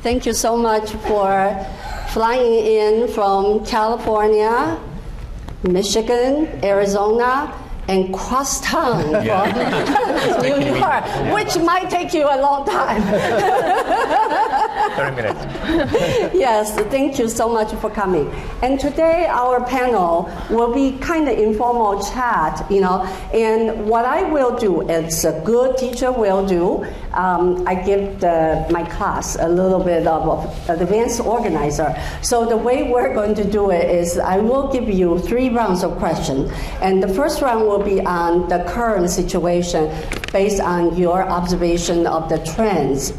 Thank you so much for flying in from California, Michigan, Arizona, and cross town from New York, which might take you a long time. 30 minutes. Yes, thank you so much for coming. And today our panel will be kind of informal chat, and what I will do, as a good teacher will do, I give my class a little bit of advanced organizer. So the way we're going to do it is I will give you 3 rounds of questions, and the first round will be on the current situation based on your observation of the trends,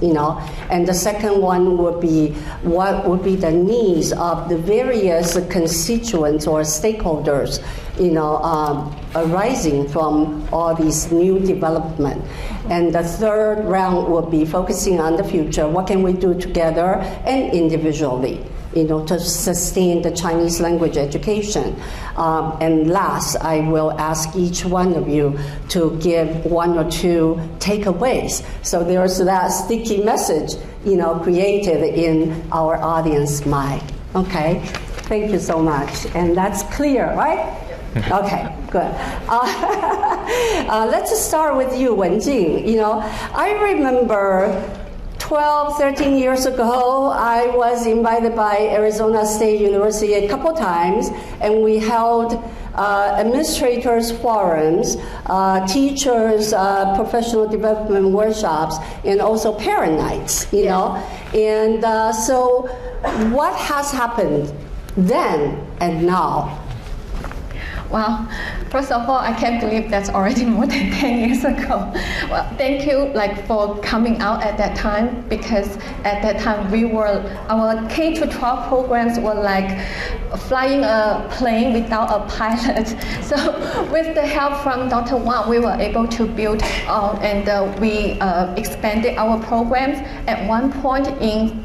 and the second one would be what would be the needs of the various constituents or stakeholders, arising from all these new development. And the third round will be focusing on the future. What can we do together and individually, to sustain the Chinese language education? And last, I will ask each one of you to give 1 or 2 takeaways. So there's that sticky message, created in our audience mind. Okay, thank you so much. And that's clear, right? Okay, good. Let's start with you, Wenjing. I remember 12, 13 years ago, I was invited by Arizona State University a couple times, and we held administrators forums, teachers, professional development workshops, and also parent nights, And so what has happened then and now? Well, first of all, I can't believe that's already more than 10 years ago. Well, thank you for coming out at that time, because at that time our K-12 programs were like flying a plane without a pilot. So with the help from Dr. Wang, we were able to build and we expanded our programs. At one point in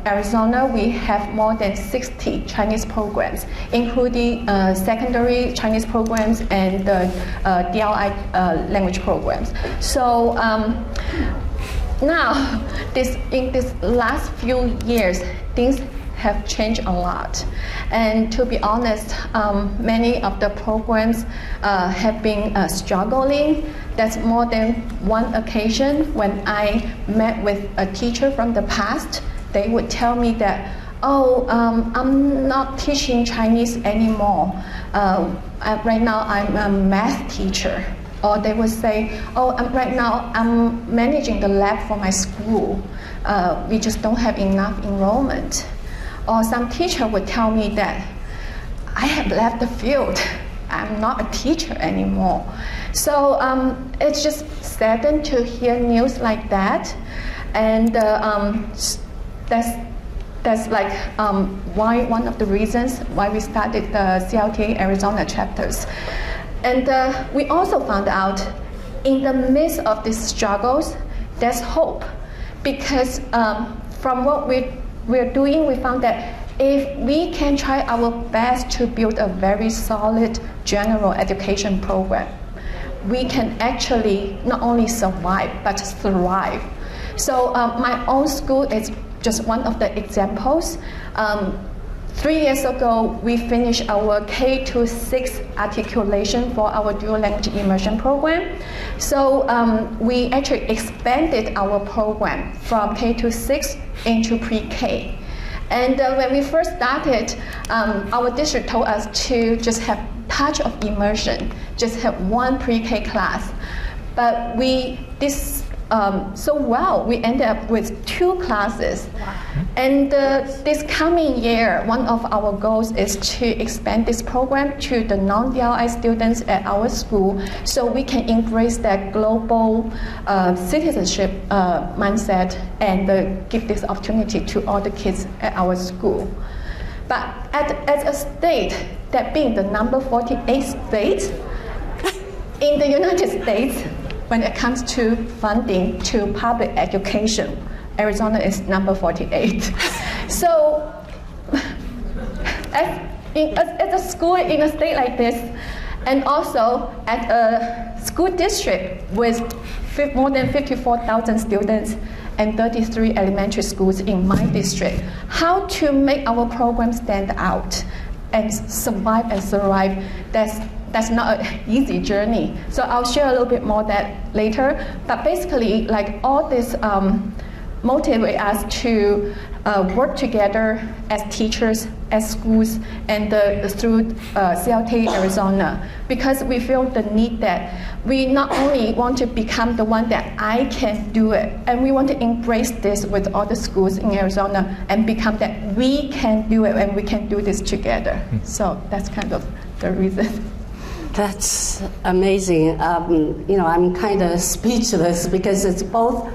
Arizona, we have more than 60 Chinese programs, including secondary Chinese programs and the DLI language programs. So now, in this last few years, things have changed a lot. And to be honest, many of the programs have been struggling. That's more than one occasion when I met with a teacher from the past. They would tell me that, I'm not teaching Chinese anymore. Right now I'm a math teacher. Or they would say, right now I'm managing the lab for my school. We just don't have enough enrollment. Or some teacher would tell me that I have left the field. I'm not a teacher anymore. So it's just saddening to hear news like that. And that's why one of the reasons why we started the CLTA Arizona chapters. And we also found out in the midst of these struggles, there's hope. Because from what we're doing, we found that if we can try our best to build a very solid general education program, we can actually not only survive, but thrive. So my own school is just one of the examples. 3 years ago, we finished our K-6 articulation for our dual language immersion program. So we actually expanded our program from K-6 into pre-K. And when we first started, our district told us to just have touch of immersion, just have one pre-K class. But we did so well, we ended up with 2 classes. And this coming year, one of our goals is to expand this program to the non-DLI students at our school, so we can embrace that global citizenship mindset and give this opportunity to all the kids at our school. But as a state, that being the number 48 state in the United States, when it comes to funding to public education, Arizona is number 48. So, as a school in a state like this, and also at a school district with more than 54,000 students, and 33 elementary schools in my district. How to make our program stand out and survive and thrive, that's not an easy journey. So I'll share a little bit more that later. But basically, like all this motivate us to work together as teachers, as schools, and through CLTA Arizona, because we feel the need that we not only want to become the one that I can do it, and we want to embrace this with all the schools in Arizona and become that we can do it and we can do this together. So that's kind of the reason. That's amazing. I'm kind of speechless because it's both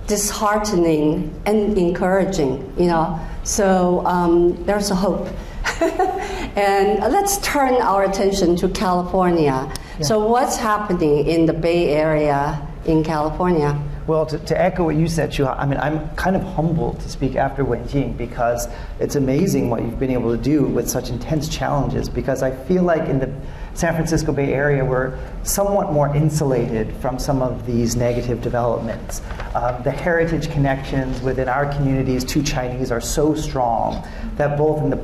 disheartening and encouraging, So there's a hope. And let's turn our attention to California. Yeah. So what's happening in the Bay Area in California? Well, to echo what you said, Shuhan, I mean, I'm kind of humbled to speak after Wenjing because it's amazing what you've been able to do with such intense challenges, because I feel like in the San Francisco Bay Area, we're somewhat more insulated from some of these negative developments. The heritage connections within our communities to Chinese are so strong that both in the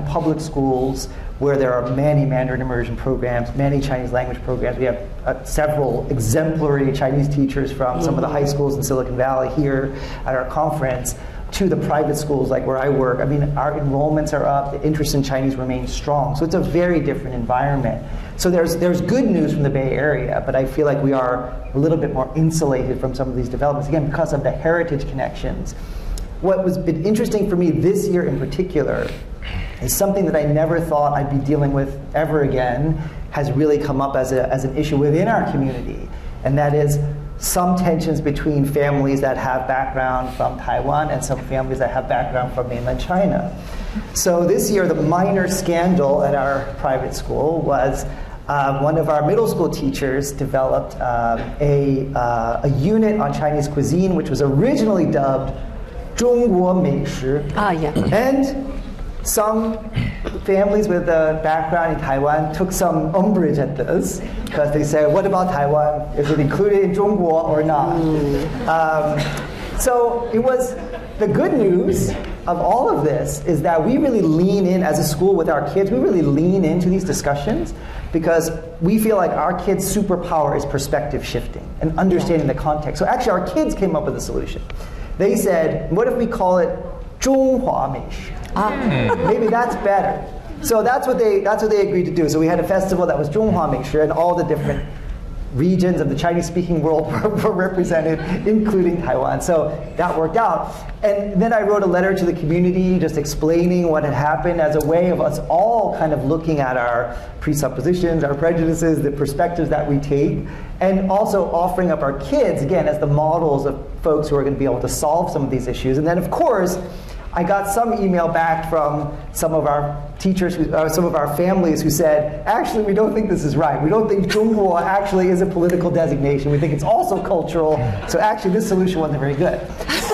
public schools, where there are many Mandarin immersion programs, many Chinese language programs, we have several exemplary Chinese teachers from some of the high schools in Silicon Valley here at our conference, to the private schools like where I work. I mean, our enrollments are up, the interest in Chinese remains strong. So it's a very different environment. So there's good news from the Bay Area, but I feel like we are a little bit more insulated from some of these developments, again, because of the heritage connections. What was been interesting for me this year in particular is something that I never thought I'd be dealing with ever again has really come up as an issue within our community, and that is some tensions between families that have background from Taiwan and some families that have background from mainland China. So this year, the minor scandal at our private school was one of our middle school teachers developed a unit on Chinese cuisine, which was originally dubbed 中国美食. And some families with a background in Taiwan took some umbrage at this because they said, what about Taiwan? Is it included in 中国 or not? So it was the good news of all of this is that we really lean in as a school with our kids. We really lean into these discussions because we feel like our kids' superpower is perspective shifting and understanding the context. So actually our kids came up with a solution. They said, what if we call it 中华美食? Maybe that's better. So that's what they agreed to do. So we had a festival that was 中华美食, and all the different regions of the Chinese-speaking world were represented, including Taiwan. So that worked out. And then I wrote a letter to the community just explaining what had happened as a way of us all kind of looking at our presuppositions, our prejudices, the perspectives that we take, and also offering up our kids, again, as the models of folks who are going to be able to solve some of these issues. And then, of course, I got some email back from some of our teachers, some of our families who said, actually, we don't think this is right. We don't think 中国 actually is a political designation. We think it's also cultural. So actually, this solution wasn't very good.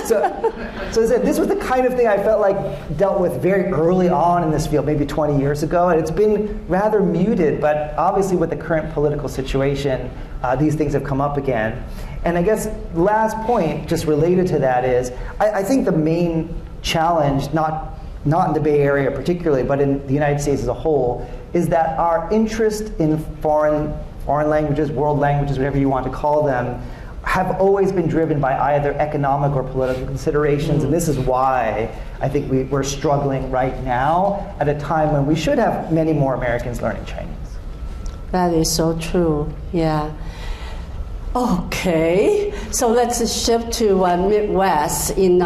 So I said, this was the kind of thing I felt like dealt with very early on in this field, maybe 20 years ago. And it's been rather muted, but obviously with the current political situation, these things have come up again. And I guess last point, just related to that is, I think the main challenge, not in the Bay Area particularly, but in the United States as a whole, is that our interest in foreign languages, world languages, whatever you want to call them, have always been driven by either economic or political considerations. And this is why I think we're struggling right now at a time when we should have many more Americans learning Chinese. That is so true, yeah. Okay, so let's shift to Midwest, and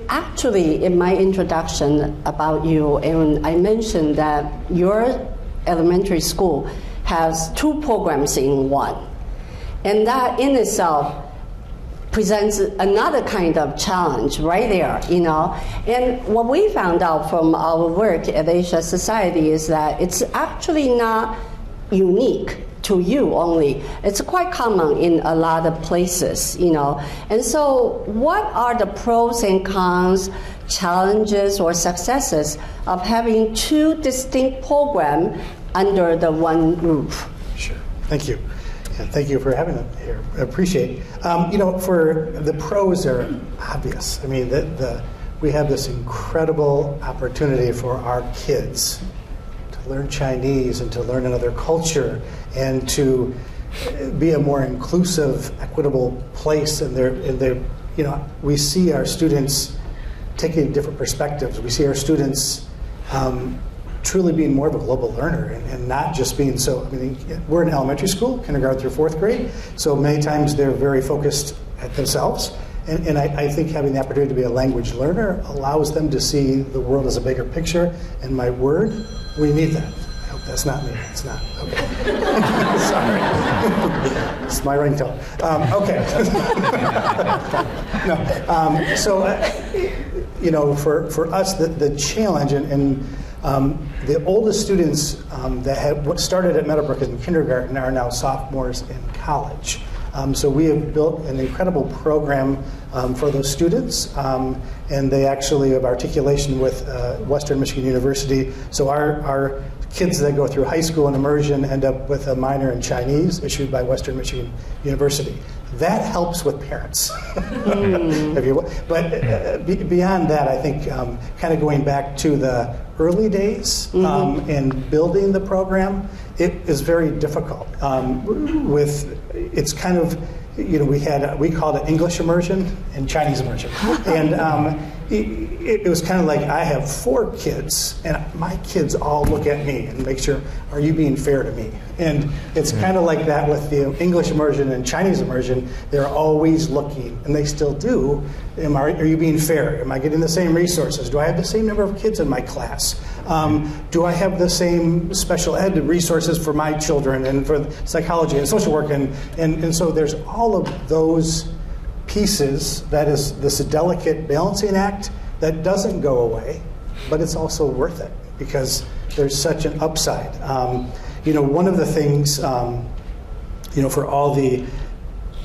actually in my introduction about you, and I mentioned that your elementary school has two programs in one, and that in itself presents another kind of challenge right there, And what we found out from our work at Asia Society is that it's actually not unique to you only. It's quite common in a lot of places, And so what are the pros and cons, challenges or successes of having two distinct programs under the one roof? Sure, thank you. Yeah, thank you for having it here. I appreciate it. You know, for the pros are obvious. I mean, we have this incredible opportunity for our kids to learn Chinese and to learn another culture and to be a more inclusive, equitable place. And you know, we see our students taking different perspectives. We see our students truly being more of a global learner and not just being so, I mean, we're in elementary school, kindergarten through 4th grade, so many times they're very focused at themselves. And I think having the opportunity to be a language learner allows them to see the world as a bigger picture. And my word, we need that. I hope that's not me. It's not. Okay. Sorry. It's my ringtone. Okay. No. So, you know, for us, the challenge and the oldest students that had started at Meadowbrook in kindergarten are now sophomores in college. So we have built an incredible program for those students, and they actually have articulation with Western Michigan University. So our kids that go through high school and immersion end up with a minor in Chinese issued by Western Michigan University. That helps with parents. But beyond that, I think kind of going back to the early days and building the program, it is very difficult. It's kind of, you know, we called it English immersion and Chinese immersion. And it was kind of like, I have 4 kids, and my kids all look at me and make sure, are you being fair to me? And it's kind of like that with the English immersion and Chinese immersion. They're always looking, and they still do. Are you being fair? Am I getting the same resources? Do I have the same number of kids in my class? Do I have the same special ed resources for my children and for psychology and social work? And so there's all of those pieces. That is this delicate balancing act that doesn't go away, but it's also worth it because there's such an upside. You know, one of the things, you know, for all the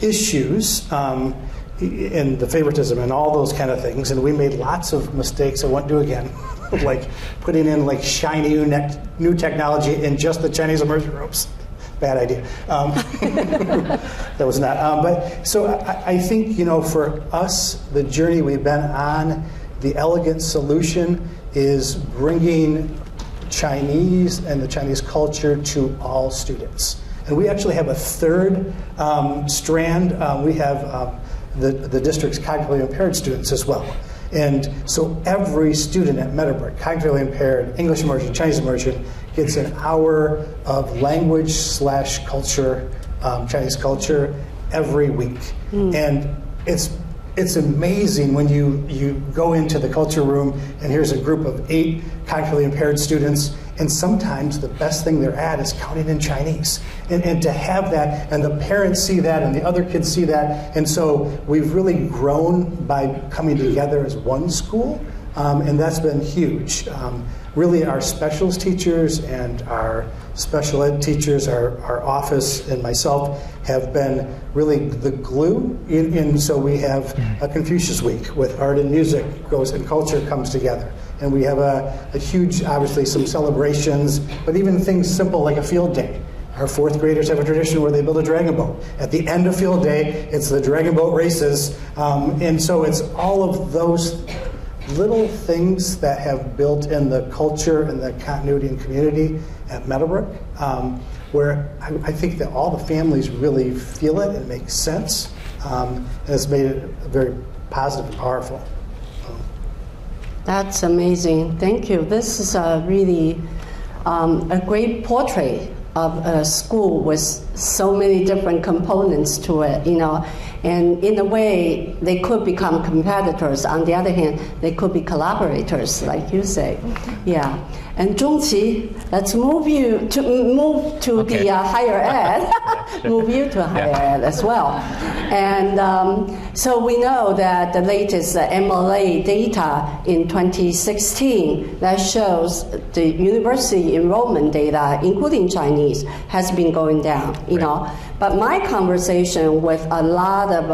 issues and the favoritism and all those kind of things, and we made lots of mistakes I won't do again, like putting in like shiny new technology in just the Chinese immersion rooms. Bad idea. That was not. But so I think, you know, for us, the journey we've been on, the elegant solution is bringing Chinese and the Chinese culture to all students. And we actually have a third strand. We have the district's cognitively impaired students as well. And so every student at Meadowbrook, cognitively impaired, English immersion, Chinese immersion, gets an hour of language/culture, Chinese culture, every week. And it's amazing when you go into the culture room and here's a group of 8 cognitively impaired students, and sometimes the best thing they're at is counting in Chinese. And to have that, and the parents see that, and the other kids see that, and so we've really grown by coming together as one school, and that's been huge. Really, our specials teachers and our special ed teachers, our office and myself have been really the glue. And so we have a Confucius Week with art and music goes and culture comes together. And we have a huge, obviously, some celebrations, but even things simple like a field day. Our 4th graders have a tradition where they build a dragon boat. At the end of field day, it's the dragon boat races. And so it's all of those little things that have built in the culture and the continuity and community at Meadowbrook, where I think that all the families really feel it and makes sense, and it's made it very positive and powerful. That's amazing. Thank you. This is a really a great portrait of a school with so many different components to it, you know. And in a way, they could become competitors. On the other hand, they could be collaborators, like you say. Yeah. And Zhongqi, let's move to the higher ed. Move you to higher ed as well. And so we know that the latest MLA data in 2016 that shows the university enrollment data, including Chinese, has been going down. You know. But my conversation with a lot of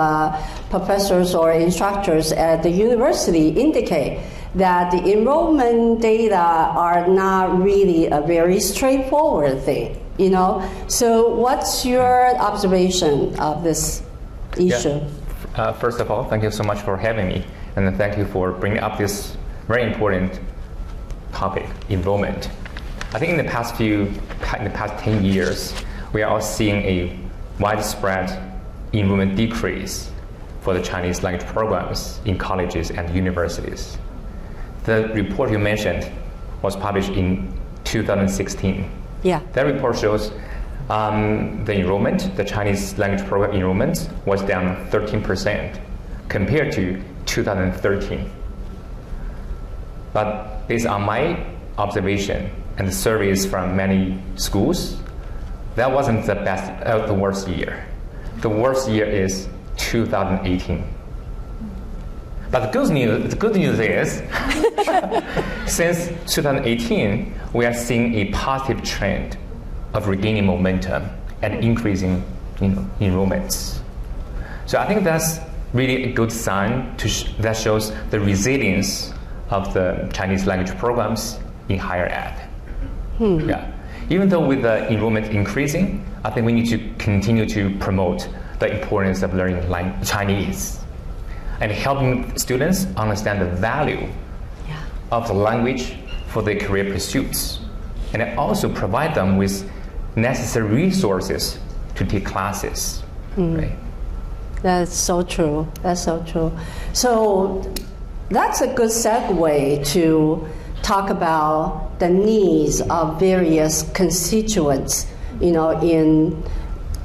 professors or instructors at the university indicate that the enrollment data are not really a very straightforward thing. you know. So what's your observation of this issue? Yeah. First of all, thank you so much for having me, and thank you for bringing up this very important topic, enrollment. I think in the past 10 years, we are all seeing a widespread enrollment decrease for the Chinese language programs in colleges and universities. The report you mentioned was published in 2016. Yeah. That report shows the enrollment, the Chinese language program enrollment was down 13% compared to 2013. But based on my observation and the surveys from many schools, that wasn't the worst year. The worst year is 2018. But the good news is, since 2018, we are seeing a positive trend of regaining momentum and increasing enrollments. So I think that's really a good sign that shows the resilience of the Chinese language programs in higher ed. Yeah. Even though with the enrollment increasing, I think we need to continue to promote the importance of learning Chinese and helping students understand the value of the language for their career pursuits, and also provide them with necessary resources to take classes. Right? That's so true. That's so true. So that's a good segue to talk about the needs of various constituents, in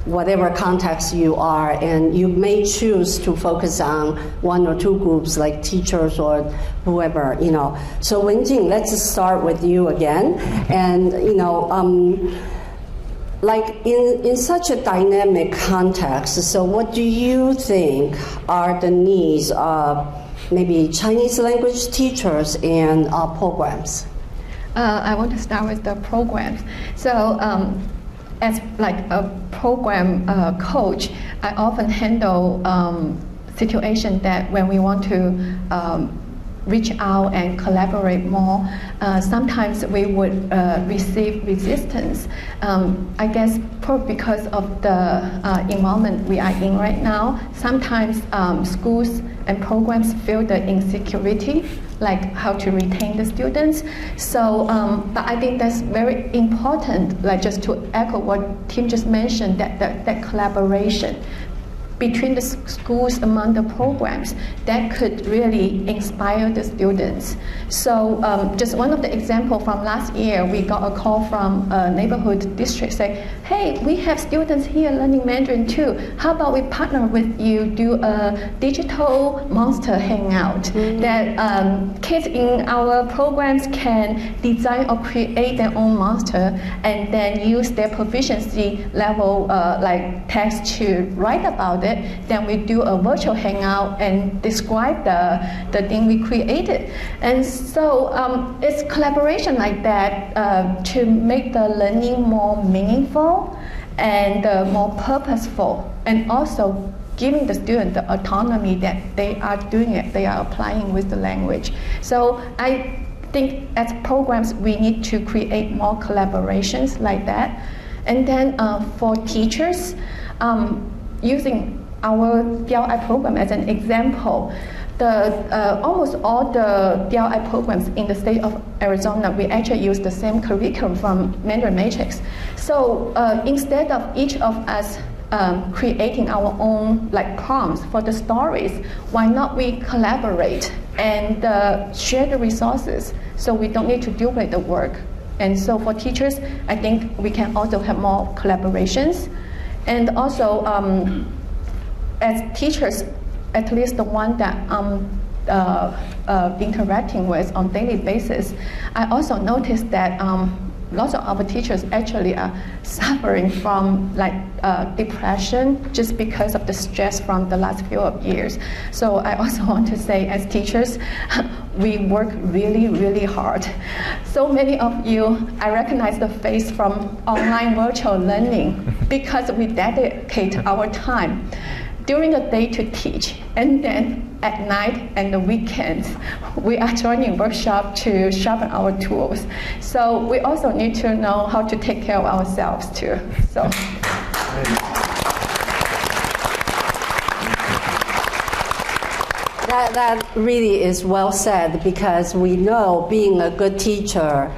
whatever context you are, and you may choose to focus on one or two groups like teachers or whoever, So Wenjing, let's start with you again. And, like in such a dynamic context, so what do you think are the needs of maybe Chinese language teachers and programs? I want to start with the programs. So as like a program coach, I often handle situation that when we want to reach out and collaborate more, sometimes we would receive resistance. I guess probably because of the environment we are in right now. Sometimes schools and programs feel the insecurity, like how to retain the students. So, but I think that's very important, like just to echo what Tim just mentioned, that collaboration between the schools among the programs that could really inspire the students. So just one of the examples from last year, we got a call from a neighborhood district saying, hey, we have students here learning Mandarin too. How about we partner with you, do a digital monster hangout that kids in our programs can design or create their own monster and then use their proficiency level like text to write about it. Then we do a virtual hangout and describe the thing we created. And so it's collaboration like that to make the learning more meaningful and more purposeful, and also giving the student the autonomy that they are doing it, they are applying with the language. So I think as programs we need to create more collaborations like that. And then for teachers, using our DLI program as an example, almost all the DLI programs in the state of Arizona, we actually use the same curriculum from Mandarin Matrix. So instead of each of us creating our own like prompts for the stories, why not we collaborate and share the resources so we don't need to duplicate the work. And so for teachers, I think we can also have more collaborations. And also, as teachers, at least the one that I'm interacting with on a daily basis, I also noticed that lots of our teachers actually are suffering from like depression just because of the stress from the last few years. So I also want to say, as teachers, we work really, really hard. So many of you, I recognize the face from online virtual learning because we dedicate our time during the day to teach, and then at night and the weekends, we are joining workshop to sharpen our tools. So we also need to know how to take care of ourselves too. So. That really is well said, because we know being a good teacher,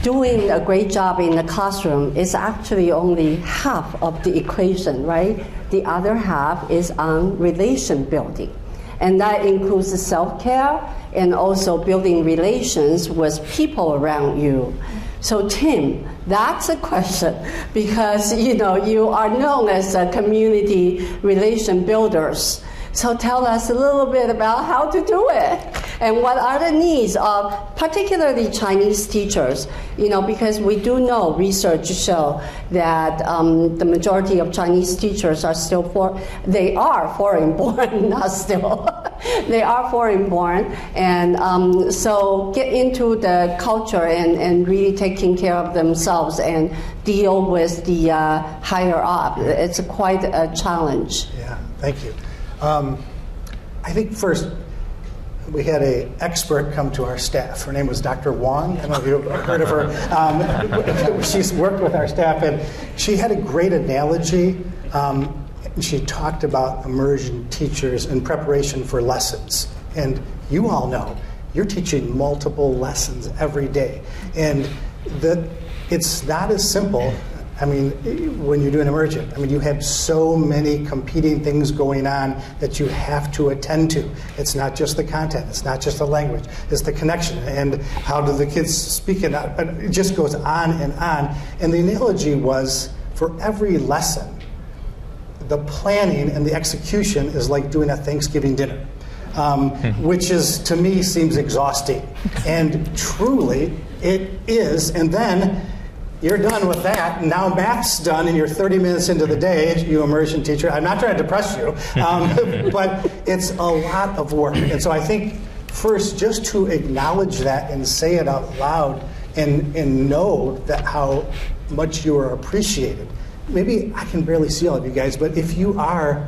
doing a great job in the classroom is actually only half of the equation, right? The other half is on relation building. And that includes self-care and also building relations with people around you. So Tim, that's a question, because you are known as a community relation builders. So tell us a little bit about how to do it, and what are the needs of particularly Chinese teachers, because we do know research show that the majority of Chinese teachers are still foreign born, not still. They are foreign born, and so get into the culture and really taking care of themselves and deal with the higher up. It's quite a challenge. Yeah, thank you. I think first, we had an expert come to our staff. Her name was Dr. Wang. I don't know if you've heard of her. She's worked with our staff, and she had a great analogy. She talked about immersion teachers in preparation for lessons. And you all know, you're teaching multiple lessons every day. And it's not as simple. I mean, when you're doing immersion, you have so many competing things going on that you have to attend to. It's not just the content, it's not just the language, it's the connection, and how do the kids speak it out. It just goes on and on. And the analogy was, for every lesson, the planning and the execution is like doing a Thanksgiving dinner, which to me seems exhausting. And truly, it is. And then you're done with that. Now math's done, and you're 30 minutes into the day, you immersion teacher. I'm not trying to depress you, but it's a lot of work. And so I think first, just to acknowledge that and say it out loud and know that how much you are appreciated. Maybe I can barely see all of you guys, but if you are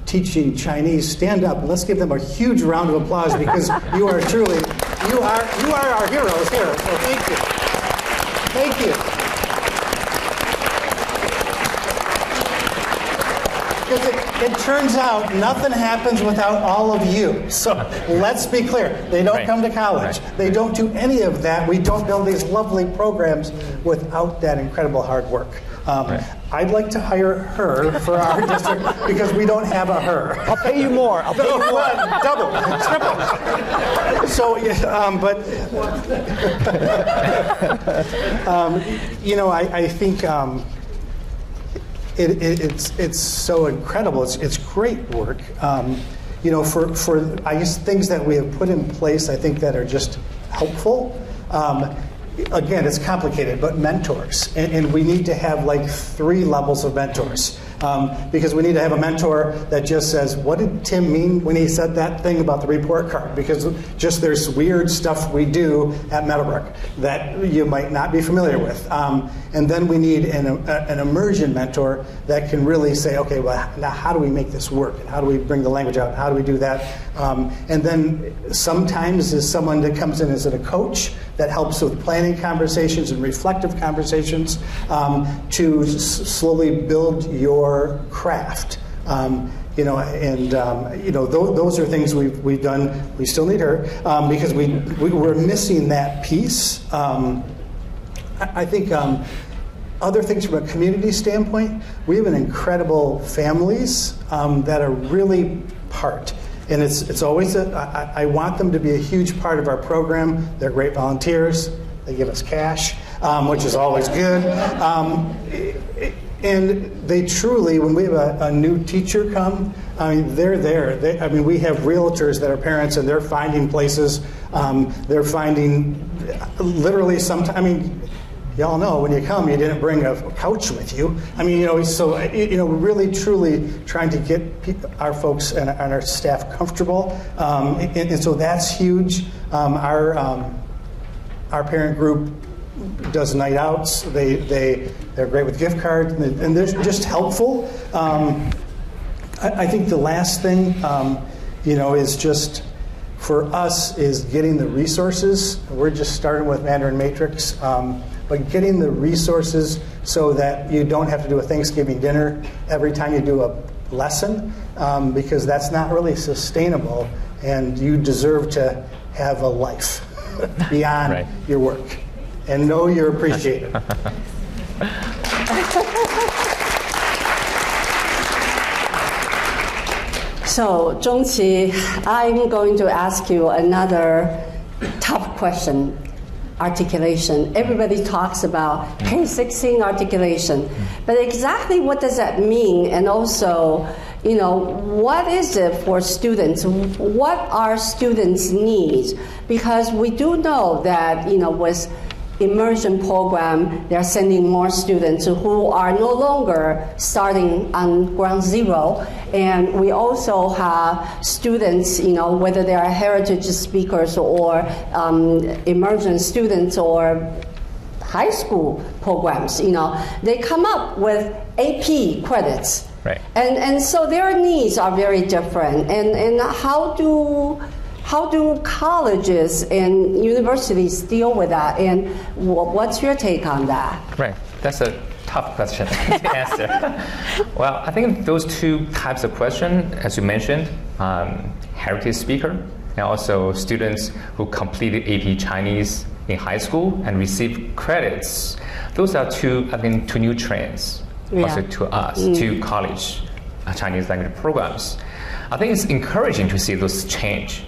teaching Chinese, stand up and let's give them a huge round of applause, because you are truly, you are our heroes here. So thank you. Thank you. Because it turns out nothing happens without all of you. So let's be clear. They don't come to college. They don't do any of that. We don't build these lovely programs without that incredible hard work. I'd like to hire her for our district because we don't have a her. I'll pay you more. I'll pay you more. Double, triple. So, I think it's so incredible. It's great work. For I guess things that we have put in place, I think that are just helpful. Again, it's complicated, but mentors. And we need to have like 3 levels of mentors. Because we need to have a mentor that just says, what did Tim mean when he said that thing about the report card? Because just there's weird stuff we do at Meadowbrook that you might not be familiar with. And then we need an immersion mentor that can really say, okay, well, now how do we make this work? And how do we bring the language out? How do we do that? And then sometimes is someone that comes in as a coach that helps with planning conversations and reflective conversations to slowly build your craft. Those are things we've done. We still need her because we're missing that piece. I think other things from a community standpoint, we have an incredible families that are really part. And it's always I want them to be a huge part of our program. They're great volunteers. They give us cash, which is always good. And they truly, when we have a new teacher come, they're there. We have realtors that are parents, and they're finding places. They're finding literally sometimes. Y'all know when you come, you didn't bring a couch with you. Really, truly trying to get our folks and our staff comfortable, and so that's huge. Our parent group does night outs. They're great with gift cards, and they're just helpful. I think the last thing, is just for us is getting the resources. We're just starting with Mandarin Matrix, but getting the resources so that you don't have to do a Thanksgiving dinner every time you do a lesson, because that's not really sustainable, and you deserve to have a life beyond your work, and know you're appreciated. So, Zhongqi, I'm going to ask you another tough question. Articulation. Everybody talks about K-16 articulation, but exactly what does that mean? And also, what is it for students? What are students' needs? Because we do know that, with immersion program, they're sending more students who are no longer starting on ground zero. And we also have students, whether they are heritage speakers or immersion students or high school programs, they come up with AP credits. Right. And so their needs are very different. And how do colleges and universities deal with that? And what's your take on that? Right. That's a tough question to answer. Well, I think those two types of questions, as you mentioned, heritage speaker and also students who completed AP Chinese in high school and received credits, those are two new trends also to us, to college Chinese language programs. I think it's encouraging to see those change.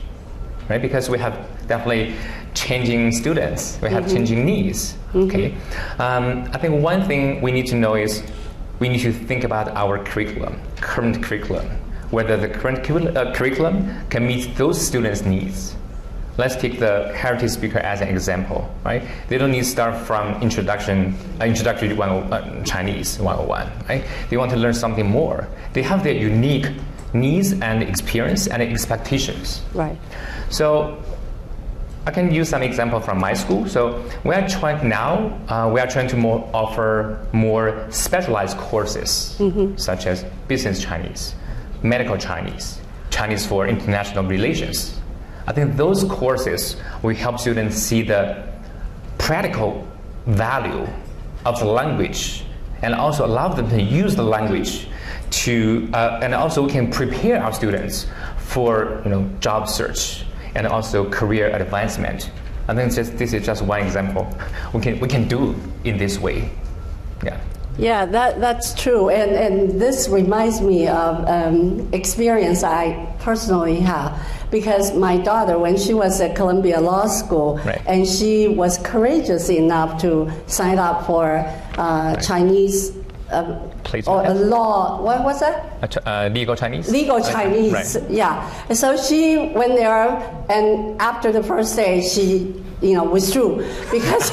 Right, because we have definitely changing students, we have changing needs. Okay, I think one thing we need to know is we need to think about our current curriculum, whether the current curriculum can meet those students' needs. Let's take the heritage speaker as an example. Right, they don't need to start from introductory Chinese 101. Right, they want to learn something more. They have their unique needs and experience and expectations. Right. So I can use some example from my school. So we are trying to offer more specialized courses, such as business Chinese, medical Chinese, Chinese for international relations. I think those courses will help students see the practical value of the language and also allow them to use the language and also we can prepare our students for job search and also career advancement. I think this is just one example we can do in this way. Yeah, that's true, and this reminds me of experience I personally have, because my daughter, when she was at Columbia Law School, and she was courageous enough to sign up for Chinese or a law, what was that? Legal Chinese. Legal Chinese, yeah. So she went there, and after the first day, she withdrew because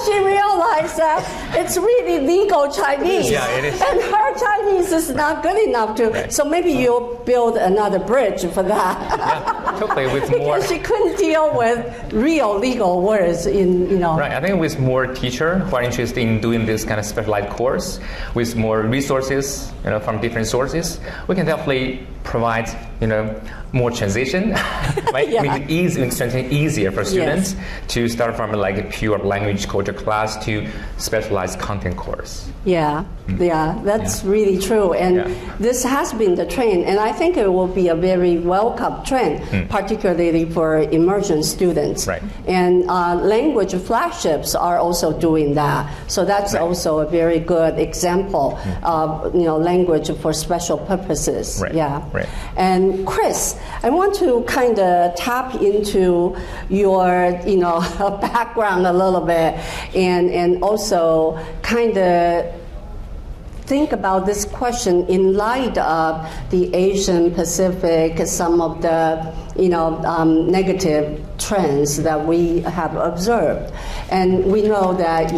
she realized that it's really legal Chinese. Yeah, it is. And her Chinese is not good enough to. So maybe you'll build another bridge for that. Yeah, totally. With more. Because she couldn't deal with real legal words Right. I think with more teachers who are interested in doing this kind of specialized course, with more resources, from different sources, we can definitely provide, more transition, right? Make it easier for students to start from like a pure language culture class to specialized content course. That's really true, and this has been the trend, and I think it will be a very welcome trend, particularly for immersion students. Right. And language flagships are also doing that, so that's also a very good example of language for special purposes. Right. And Chris, I want to kind of tap into your background a little bit, and also kind of think about this question in light of the Asian Pacific, some of the negative trends that we have observed. And we know that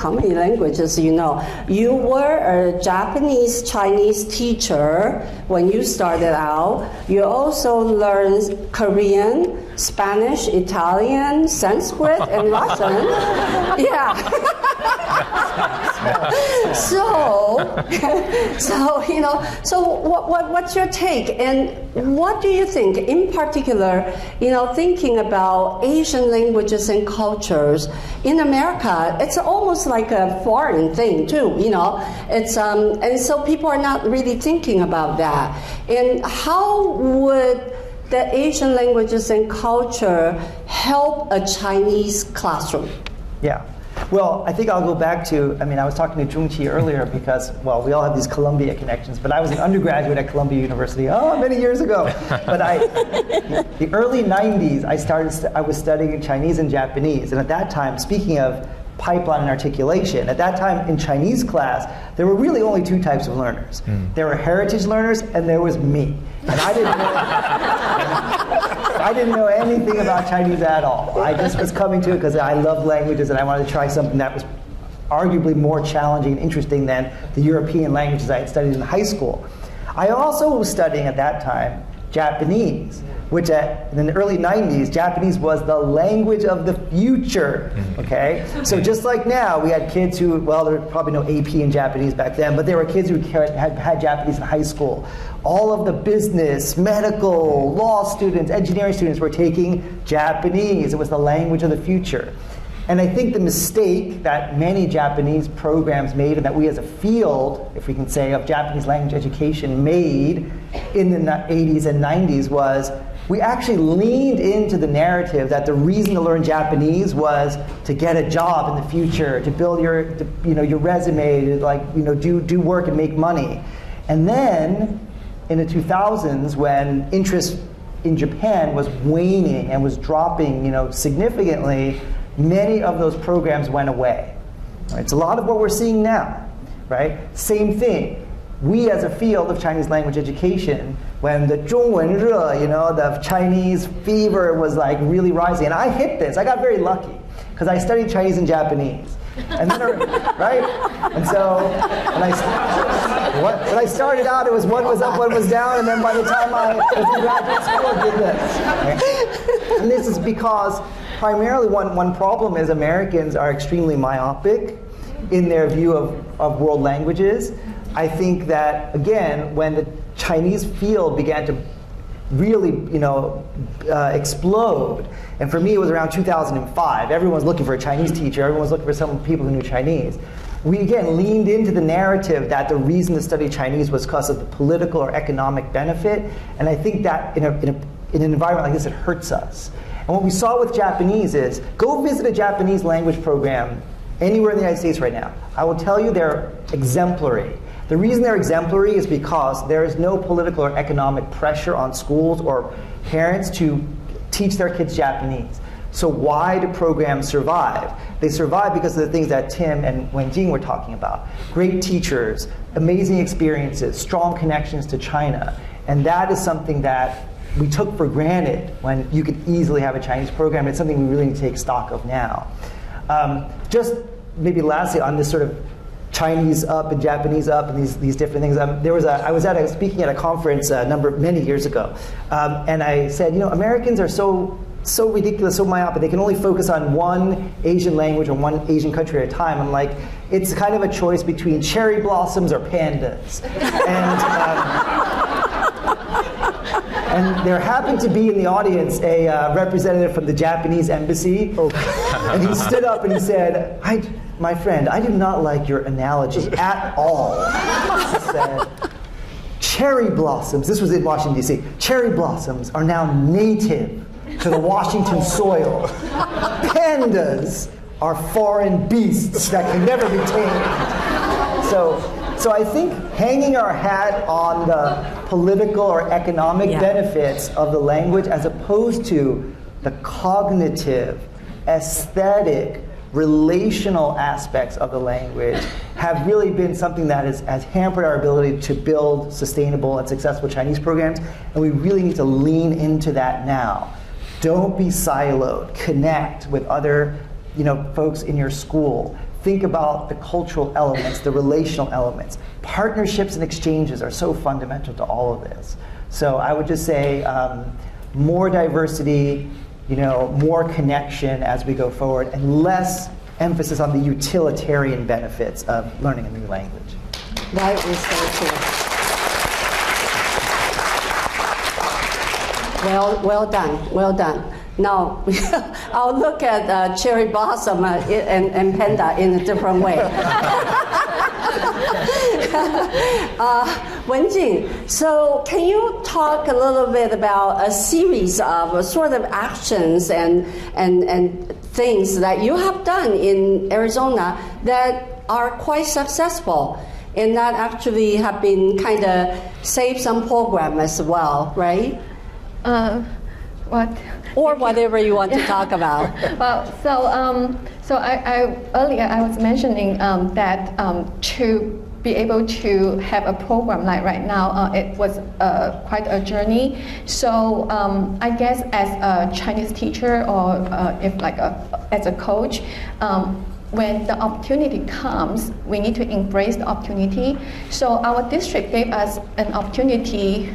how many languages you know? You were a Japanese Chinese teacher when you started out. You also learned Korean, Spanish, Italian, Sanskrit, and Russian. Yeah. So what's your take, and what do you think, in particular, thinking about Asian languages and cultures in America? It's almost like a foreign thing too, It's and so people are not really thinking about that. And how would the Asian languages and culture help a Chinese classroom? Yeah. Well, I think I'll go back to, I was talking to Zhongqi earlier because, we all have these Columbia connections, but I was an undergraduate at Columbia University, many years ago. But the early 90s, I was studying Chinese and Japanese, and at that time, speaking of pipeline and articulation, at that time in Chinese class, there were really only two types of learners. There were heritage learners, and there was me. And I didn't know anything about Chinese at all. I just was coming to it because I loved languages and I wanted to try something that was arguably more challenging and interesting than the European languages I had studied in high school. I also was studying at that time Japanese, which in the early 90s, Japanese was the language of the future, okay? So just like now, we had kids who, there were probably no AP in Japanese back then, but there were kids who had Japanese in high school. All of the business, medical, law students, engineering students were taking Japanese. It was the language of the future. And I think the mistake that many Japanese programs made, and that we as a field, if we can say, of Japanese language education made in the 80s and 90s was we actually leaned into the narrative that the reason to learn Japanese was to get a job in the future, to build your resume, to do work and make money. And then in the 2000s, when interest in Japan was waning and was dropping, significantly, many of those programs went away. Right? It's a lot of what we're seeing now, right? Same thing. We as a field of Chinese language education, when the 中文热, the Chinese fever was really rising, and I hit this. I got very lucky because I studied Chinese and Japanese. And then, right? And so, when I started out, it was one was up, one was down, and then by the time I was in graduate school, I did this. Right? And this is because primarily one problem is Americans are extremely myopic in their view of world languages. I think that, again, when the Chinese field began to really, explode, and for me it was around 2005, everyone was looking for a Chinese teacher, everyone was looking for some people who knew Chinese. We again leaned into the narrative that the reason to study Chinese was because of the political or economic benefit, and I think that in an environment like this it hurts us. And what we saw with Japanese is, go visit a Japanese language program anywhere in the United States right now. I will tell you they're exemplary. The reason they're exemplary is because there is no political or economic pressure on schools or parents to teach their kids Japanese. So why do programs survive? They survive because of the things that Tim and Wenjing were talking about. Great teachers, amazing experiences, strong connections to China. And that is something that we took for granted when you could easily have a Chinese program. It's something we really need to take stock of now. Just maybe lastly on this sort of Chinese up and Japanese up and these different things. I was speaking at a conference many years ago, and I said, Americans are so ridiculous, so myopic. They can only focus on one Asian language or one Asian country at a time. I'm like, it's kind of a choice between cherry blossoms or pandas. And there happened to be in the audience a representative from the Japanese embassy, and he stood up and he said, my friend, I do not like your analogy at all. He said, cherry blossoms, this was in Washington, D.C., cherry blossoms are now native to the Washington soil. Pandas are foreign beasts that can never be tamed. So I think hanging our hat on the political or economic benefits of the language as opposed to the cognitive, aesthetic, relational aspects of the language have really been something that has hampered our ability to build sustainable and successful Chinese programs, and we really need to lean into that now. Don't be siloed. Connect with other folks in your school. Think about the cultural elements, the relational elements. Partnerships and exchanges are so fundamental to all of this. So I would just say more diversity, more connection as we go forward, and less emphasis on the utilitarian benefits of learning a new language. That is so true. Well done, well done. Now, I'll look at Cherry Blossom and Panda in a different way. Wenjing, so can you talk a little bit about a series of sort of actions and things that you have done in Arizona that are quite successful and that actually have been kind of saved some program as well, right? What? Or whatever you want to talk about. Well, so I earlier I was mentioning that to be able to have a program like right now, it was quite a journey. So I guess as a Chinese teacher or if like as a coach, when the opportunity comes, we need to embrace the opportunity. So our district gave us an opportunity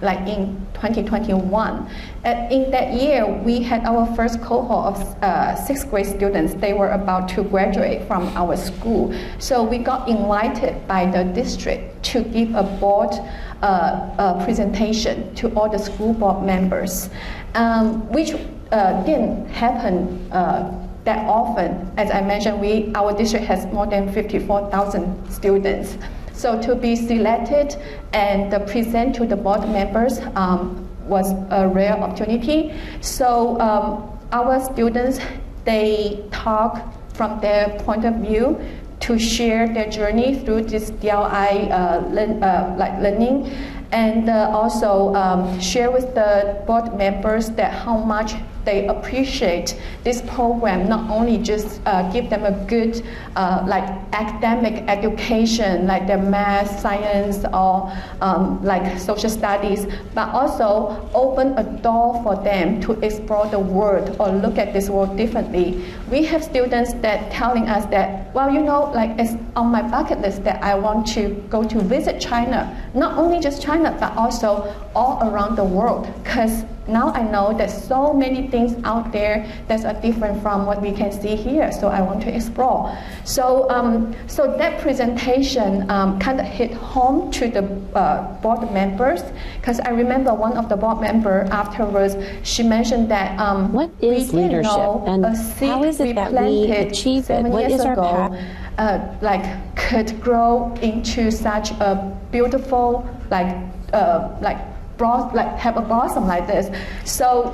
like in 2021. In that year, we had our first cohort of 6th grade students. They were about to graduate from our school. So we got invited by the district to give a board presentation to all the school board members, which didn't happen that often. As I mentioned, our district has more than 54,000 students. So to be selected and present to the board members was a rare opportunity. So our students, they talk from their point of view to share their journey through this DLI learning, and also share with the board members that how much they appreciate this program, not only just give them a good like academic education, like their math, science, or like social studies, but also open a door for them to explore the world or look at this world differently. We have students that telling us that, well, like it's on my bucket list that I want to go to visit China, not only just China, but also all around the world, because now I know there's so many things out there that are different from what we can see here, so I want to explore. So, so that presentation kind of hit home to the board members, because I remember one of the board members afterwards, she mentioned that what is leadership, and how is it that we achieve it? What is our path? Like could grow into such a beautiful, like have a blossom like this. So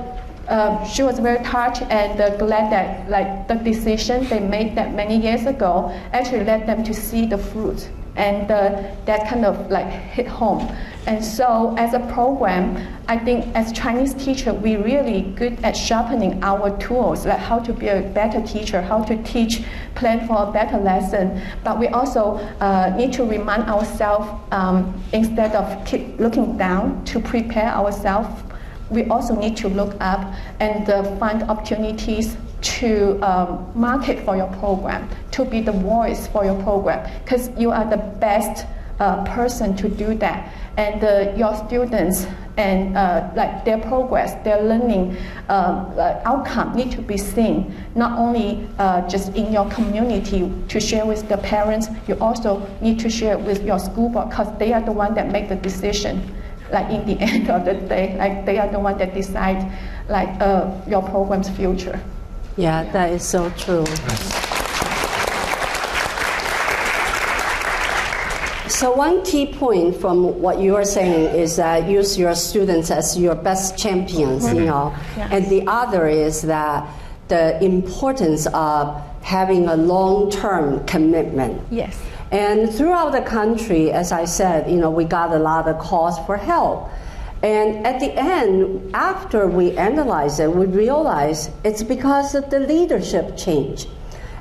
she was very touched and glad that like the decision they made that many years ago actually led them to see the fruit, and that kind of like hit home. And so as a program, I think as Chinese teacher, we're really good at sharpening our tools, like how to be a better teacher, how to teach, plan for a better lesson. But we also need to remind ourselves, instead of keep looking down, to prepare ourselves, we also need to look up and find opportunities to market for your program, to be the voice for your program, because you are the best person to do that. And your students and like their progress, their learning outcome need to be seen, not only just in your community to share with the parents, you also need to share with your school board, because they are the one that make the decision. Like in the end of the day, like they are the one that decide like your program's future. Yeah, that is so true. So one key point from what you are saying is that use your students as your best champions, Yes. And the other is that the importance of having a long-term commitment. Yes. And throughout the country, as I said, we got a lot of calls for help. And at the end, after we analyze it, we realize it's because of the leadership change.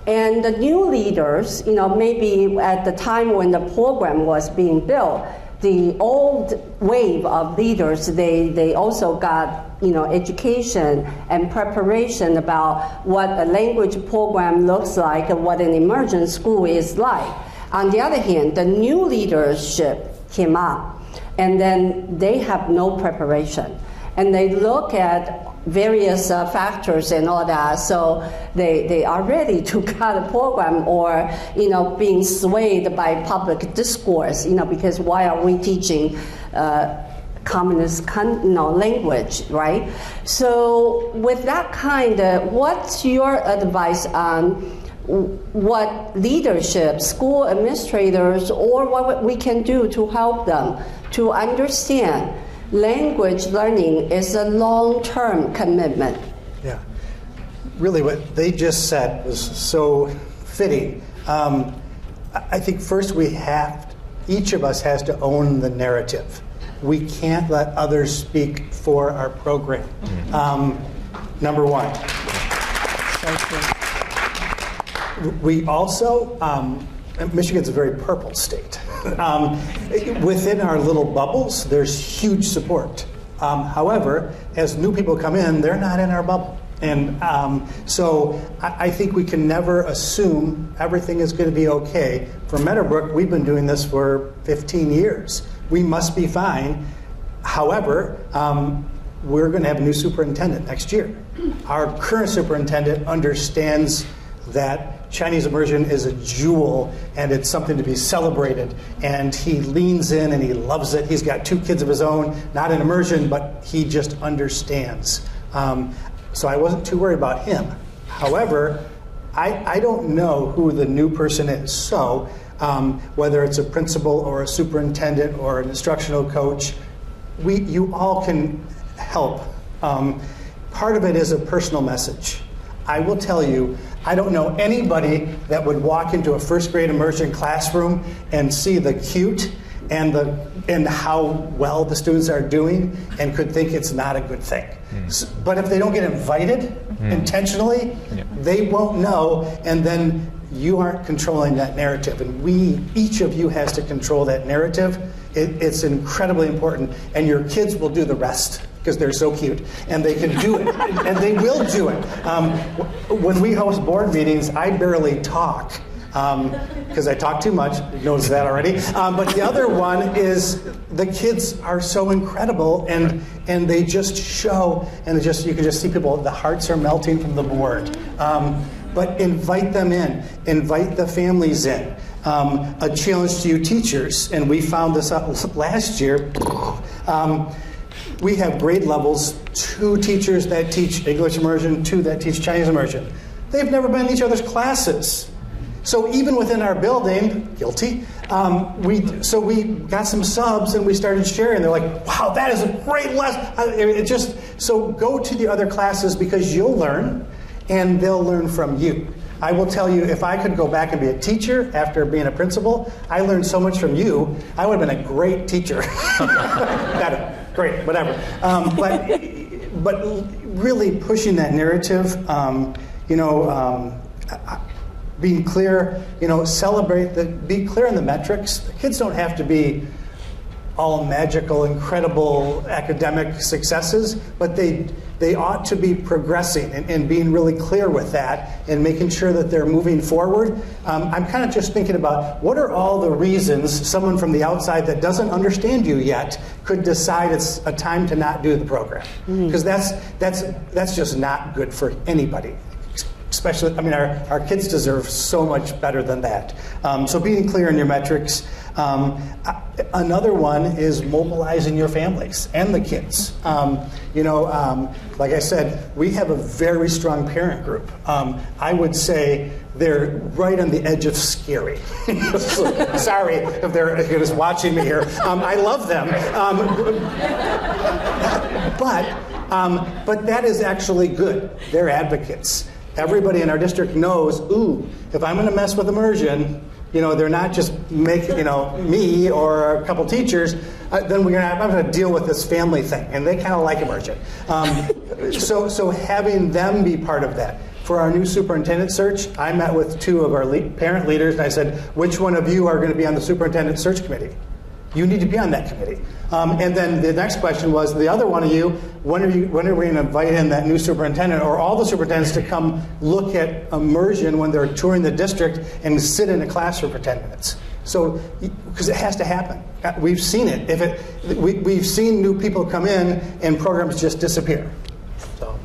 And the new leaders, maybe at the time when the program was being built, the old wave of leaders, they also got education and preparation about what a language program looks like and what an immersion school is like. On the other hand, the new leadership came up, and then they have no preparation. And they look at various factors and all that, so they are ready to cut a program or being swayed by public discourse, because why are we teaching communist language, right? So with that what's your advice on what leadership, school administrators, or what we can do to help them to understand language learning is a long-term commitment? Yeah. Really what they just said was so fitting. I think first each of us has to own the narrative. We can't let others speak for our program. Number one. We also, Michigan's a very purple state. Within our little bubbles, there's huge support. However, as new people come in, they're not in our bubble. And so I think we can never assume everything is going to be okay. For Meadowbrook, we've been doing this for 15 years. We must be fine. However, we're going to have a new superintendent next year. Our current superintendent understands that Chinese immersion is a jewel and it's something to be celebrated, and he leans in and he loves it. He's got 2 kids of his own, not in immersion, but he just understands. So I wasn't too worried about him. However, I don't know who the new person is. So whether it's a principal or a superintendent or an instructional coach, you all can help. Part of it is a personal message. I will tell you, I don't know anybody that would walk into a first grade immersion classroom and see the cute and how well the students are doing and could think it's not a good thing. But if they don't get invited intentionally, they won't know, and then you aren't controlling that narrative. And each of you has to control that narrative. It's incredibly important, and your kids will do the rest because they're so cute, and they can do it, and they will do it. When we host board meetings, I barely talk because I talk too much. You noticed that already. But the other one is the kids are so incredible, and they just show, and you can just see people, the hearts are melting from the board. But invite them in, invite the families in. A challenge to you teachers, and we found this out last year. We have grade levels, 2 teachers that teach English immersion, 2 that teach Chinese immersion. They've never been in each other's classes. So even within our building, guilty, we got some subs and we started sharing. They're like, wow, that is a great lesson. So go to the other classes because you'll learn and they'll learn from you. I will tell you, if I could go back and be a teacher after being a principal, I learned so much from you, I would have been a great teacher. Great, whatever. But really pushing that narrative, being clear, be clear in the metrics. The kids don't have to be all magical, incredible academic successes, but they ought to be progressing and being really clear with that and making sure that they're moving forward. I'm kind of just thinking about what are all the reasons someone from the outside that doesn't understand you yet could decide it's a time to not do the program, because that's just not good for anybody. Especially, our kids deserve so much better than that. So being clear in your metrics. Another one is mobilizing your families and the kids. Like I said, we have a very strong parent group. I would say they're right on the edge of scary. Sorry if they're just watching me here. I love them. But that is actually good. They're advocates. Everybody in our district knows, if I'm going to mess with immersion, They're not just making, me or a couple teachers. Then I'm going to deal with this family thing, and they kind of like immersion. So having them be part of that. For our new superintendent search, I met with 2 of our parent leaders, and I said, which one of you are going to be on the superintendent search committee? You need to be on that committee. And then the next question was, the other one of you, when are we going to invite in that new superintendent or all the superintendents to come look at immersion when they're touring the district and sit in a classroom for 10 minutes? So, because it has to happen. We've seen it. We've seen new people come in and programs just disappear. So,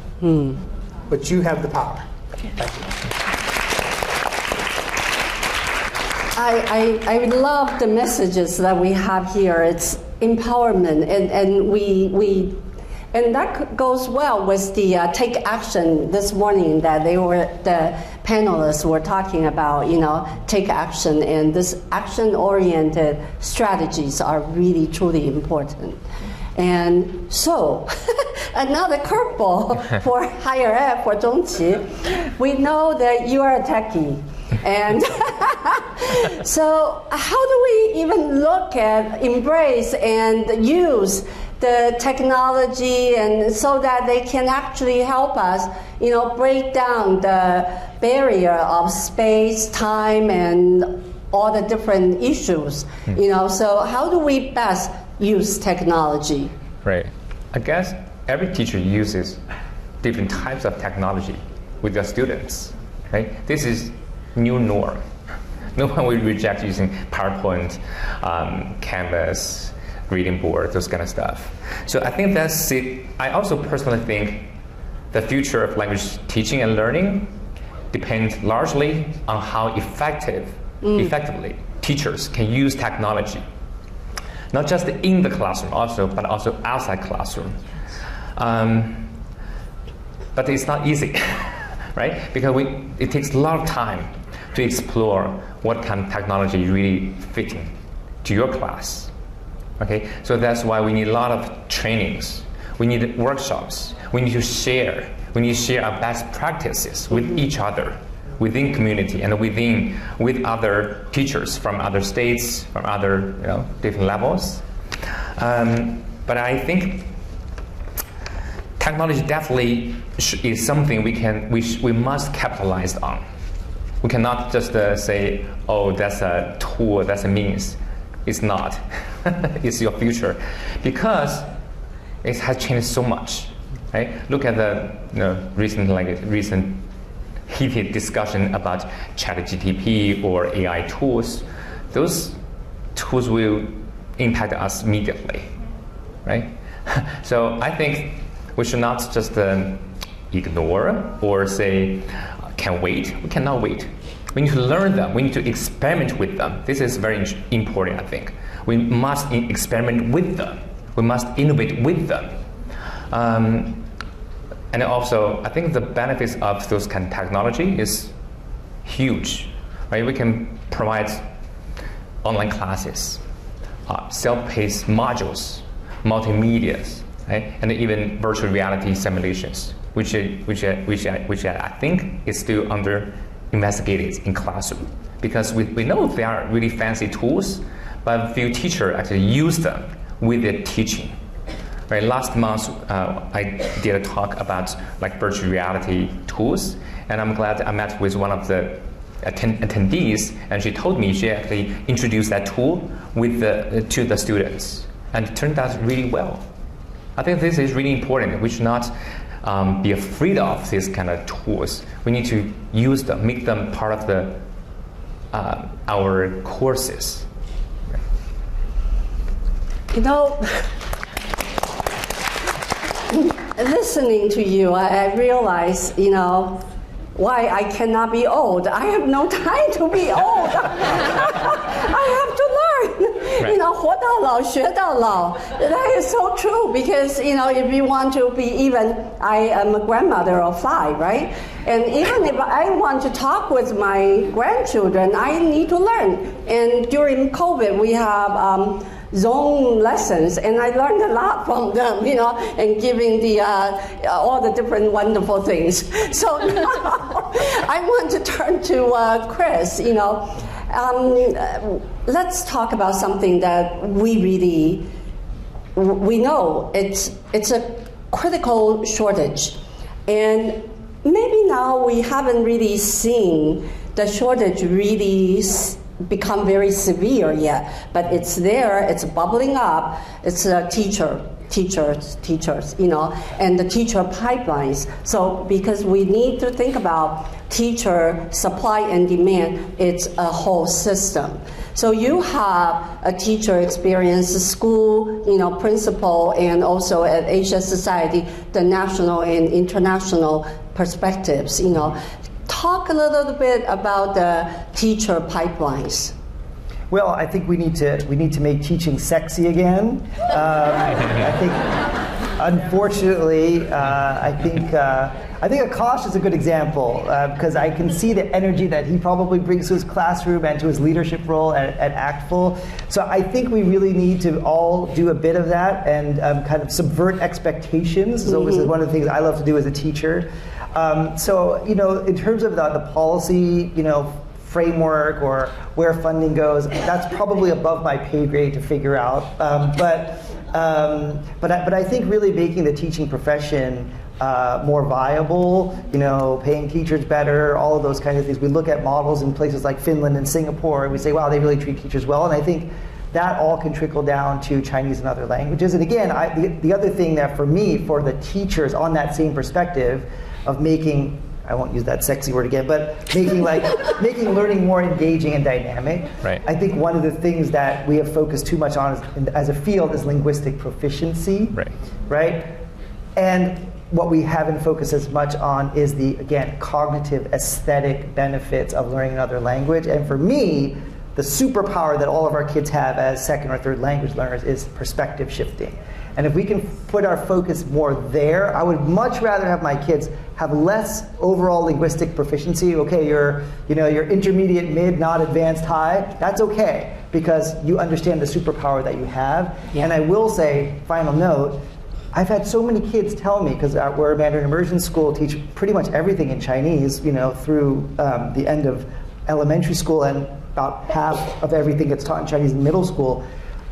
but you have the power. Thank you. I love the messages that we have here. It's empowerment, and that goes well with the take action this morning that the panelists were talking about. Take action, and this action-oriented strategies are really truly important. And so, another curveball for higher ed for Zhongqi. We know that you are a techie. And so how do we even look at, embrace, and use the technology and so that they can actually help us, break down the barrier of space, time, and all the different issues, so how do we best use technology? Right. I guess every teacher uses different types of technology with their students, right? This is new norm. No one will reject using PowerPoint, Canvas, reading board, those kind of stuff. So I think that's it. I also personally think the future of language teaching and learning depends largely on how effectively teachers can use technology. Not just in the classroom but also outside classroom. But it's not easy, right? Because it takes a lot of time to explore what kind of technology really fitting to your class. Okay, so that's why we need a lot of trainings. We need workshops. We need to share. We need to share our best practices with each other, within community and with other teachers from other states, from other different levels. But I think technology definitely is something we must capitalize on. We cannot just say, oh, that's a tool, that's a means. It's not. It's your future. Because it has changed so much. Right? Look at the recent heated discussion about ChatGPT or AI tools. Those tools will impact us immediately. Right? So I think we should not just ignore or say, can wait. We cannot wait. We need to learn them. We need to experiment with them. This is very important, I think. We must experiment with them. We must innovate with them. And also, I think the benefits of those kind of technology is huge. Right? We can provide online classes, self-paced modules, multimedia, right? And even virtual reality simulations, which I think is still under investigated in classroom. Because we know they are really fancy tools, but few teachers actually use them with their teaching. Right, last month, I did a talk about virtual reality tools, and I'm glad I met with one of the attendees, and she told me she actually introduced that tool to the students, and it turned out really well. I think this is really important. We should not be afraid of these kind of tools. We need to use them, make them part of our courses. Listening to you, I realize, why I cannot be old. I have no time to be old. I have to learn. Right. 活到老学到老. That is so true because, if you want to be I am a grandmother of 5, right? And even if I want to talk with my grandchildren, I need to learn. And during COVID, we have Zoom lessons, and I learned a lot from them, and giving all the different wonderful things. So now I want to turn to Chris, let's talk about something that we know it's a critical shortage. And maybe now we haven't really seen the shortage really become very severe yet, but it's there, it's bubbling up. It's a teachers, you know, and the teacher pipelines. So because we need to think about teacher supply and demand, it's a whole system. So you have a teacher experience, school, you know, principal, and also at Asia Society, the national and international perspectives, you know. Talk a little bit about the teacher pipelines. Well, I think we need to make teaching sexy again. I think, unfortunately, I think Akash is a good example because I can see the energy that he probably brings to his classroom and to his leadership role at ACTFL. So I think we really need to all do a bit of that and kind of subvert expectations. So this is one of the things I love to do as a teacher. So, you know, in terms of the policy, you know, framework or where funding goes, that's probably above my pay grade to figure out. But I think really making the teaching profession more viable, you know, paying teachers better, all of those kinds of things. We look at models in places like Finland and Singapore, and we say, wow, they really treat teachers well. And I think that all can trickle down to Chinese and other languages. And again, the other thing that for me, for the teachers on that same perspective of making, I won't use that sexy word again, but making learning more engaging and dynamic. Right. I think one of the things that we have focused too much on as a field is linguistic proficiency. Right. Right? And what we haven't focused as much on is the, again, cognitive aesthetic benefits of learning another language. And for me, the superpower that all of our kids have as second or third language learners is perspective shifting. And if we can put our focus more there, I would much rather have my kids have less overall linguistic proficiency. Okay, you're intermediate, mid, not advanced, high. That's okay because you understand the superpower that you have. Yeah. And I will say, final note, I've had so many kids tell me, because we're a Mandarin immersion school, teach pretty much everything in Chinese, you know, through the end of elementary school, and about half of everything gets taught in Chinese in middle school.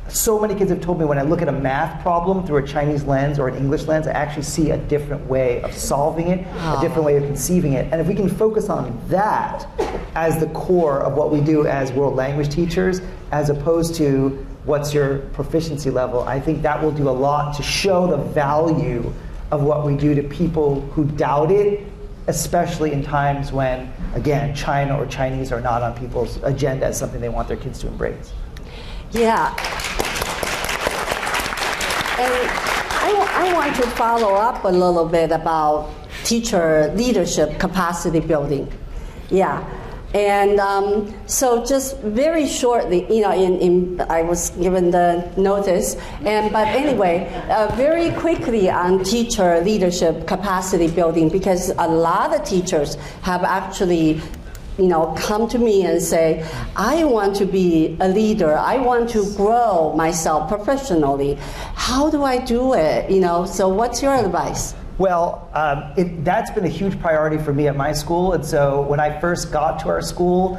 So many kids have told me when I look at a math problem through a Chinese lens or an English lens, I actually see a different way of solving it, a different way of conceiving it. And if we can focus on that as the core of what we do as world language teachers, as opposed to what's your proficiency level, I think that will do a lot to show the value of what we do to people who doubt it, especially in times when, again, China or Chinese are not on people's agenda as something they want their kids to embrace. Yeah. And I want to follow up a little bit about teacher leadership capacity building. Yeah. And so just very shortly, you know, I was given the notice, but anyway, very quickly on teacher leadership capacity building, because a lot of teachers have actually, you know, come to me and say, I want to be a leader. I want to grow myself professionally. How do I do it? You know, so what's your advice? Well, that's been a huge priority for me at my school. And so when I first got to our school,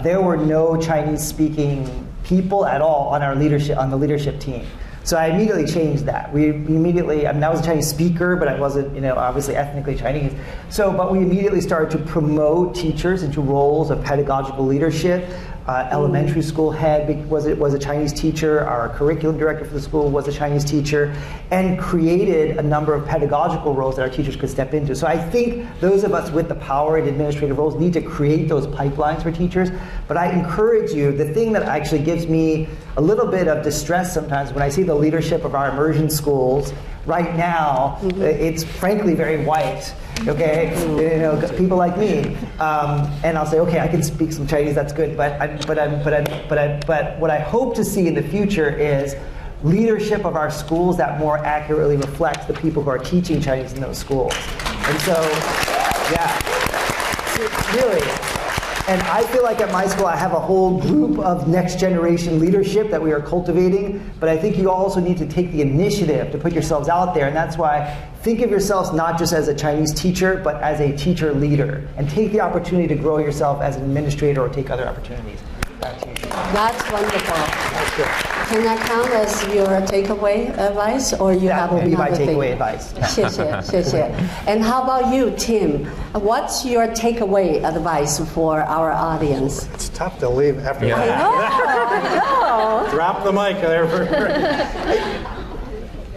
there were no Chinese-speaking people at all on the leadership team. So I immediately changed that. I was a Chinese speaker, but I wasn't, you know, obviously ethnically Chinese. But we immediately started to promote teachers into roles of pedagogical leadership. Elementary school head was a Chinese teacher. Our curriculum director for the school was a Chinese teacher, and created a number of pedagogical roles that our teachers could step into. So I think those of us with the power in administrative roles need to create those pipelines for teachers. But I encourage you, the thing that actually gives me a little bit of distress sometimes when I see the leadership of our immersion schools right now, it's frankly very white. Okay, you know, people like me, and I'll say, okay, I can speak some Chinese. That's good, but what I hope to see in the future is leadership of our schools that more accurately reflects the people who are teaching Chinese in those schools. And so, yeah, really. And I feel like at my school I have a whole group of next generation leadership that we are cultivating, but I think you also need to take the initiative to put yourselves out there, and that's why think of yourselves not just as a Chinese teacher, but as a teacher leader, and take the opportunity to grow yourself as an administrator or take other opportunities. That's wonderful. That's good. Can I count as your takeaway advice, or you That have will be my another thing? takeaway advice. 谢谢，谢谢。And how about you, Tim? What's your takeaway advice for our audience? It's tough to leave after Yeah. that. Drop the mic there.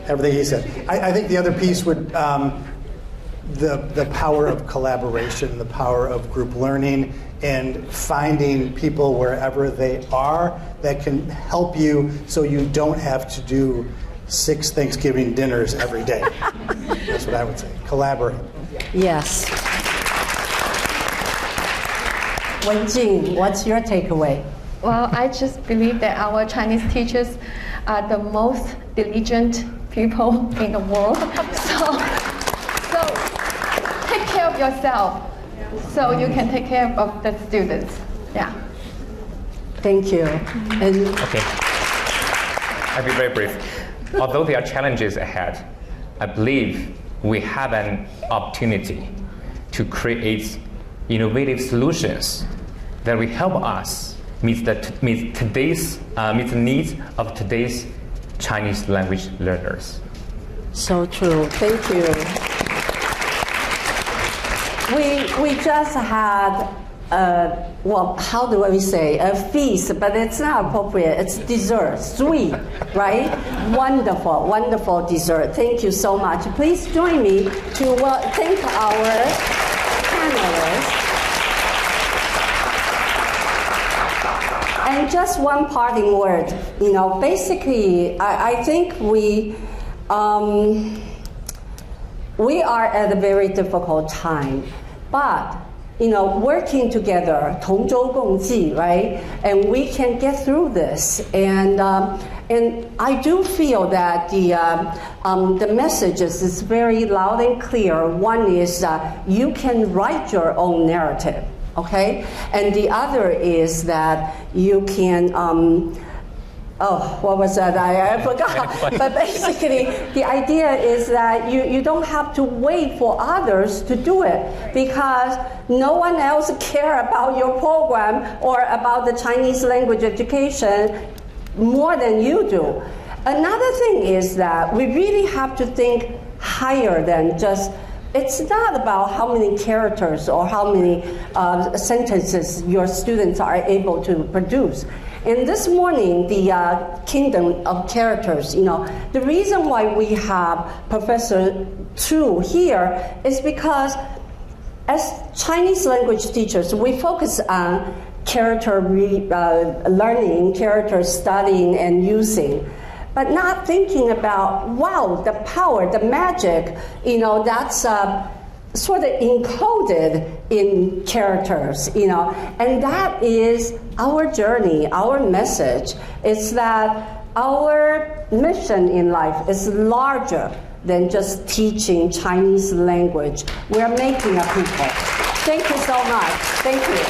Everything he said. I think the other piece would, the power of collaboration, the power of group learning, and finding people wherever they are that can help you so you don't have to do 6 Thanksgiving dinners every day. That's what I would say. Collaborate. Yes. Wenjing, what's your takeaway? Well, I just believe that our Chinese teachers are the most diligent people in the world. So take care of yourself so you can take care of the students. Yeah. Thank you. And Okay. I'll be very brief. Although there are challenges ahead, I believe we have an opportunity to create innovative solutions that will help us meet the needs of today's Chinese language learners. so true. Thank you. We just had well, how do we say, a feast, but it's not appropriate. It's dessert, sweet, right? Wonderful, wonderful dessert. Thank you so much. Please join me to thank our panelists. And just one parting word. You know, basically, I think we are at a very difficult time, but you know, working together, 同舟共济, right? And we can get through this. And I do feel that the messages is very loud and clear. One is you can write your own narrative, okay? And the other is that you can, what was that? I forgot. But basically, the idea is that you don't have to wait for others to do it, because no one else cares about your program or about the Chinese language education more than you do. Another thing is that we really have to think higher than just, it's not about how many characters or how many sentences your students are able to produce. And this morning, the Kingdom of Characters, you know, the reason why we have Professor Chu here is because as Chinese language teachers, we focus on character learning, character studying and using, but not thinking about, wow, the power, the magic, you know, that's sort of encoded in characters, you know, and that is our journey, our message. Is that our mission in life is larger than just teaching Chinese language. We're making a people. Thank you so much. Thank you.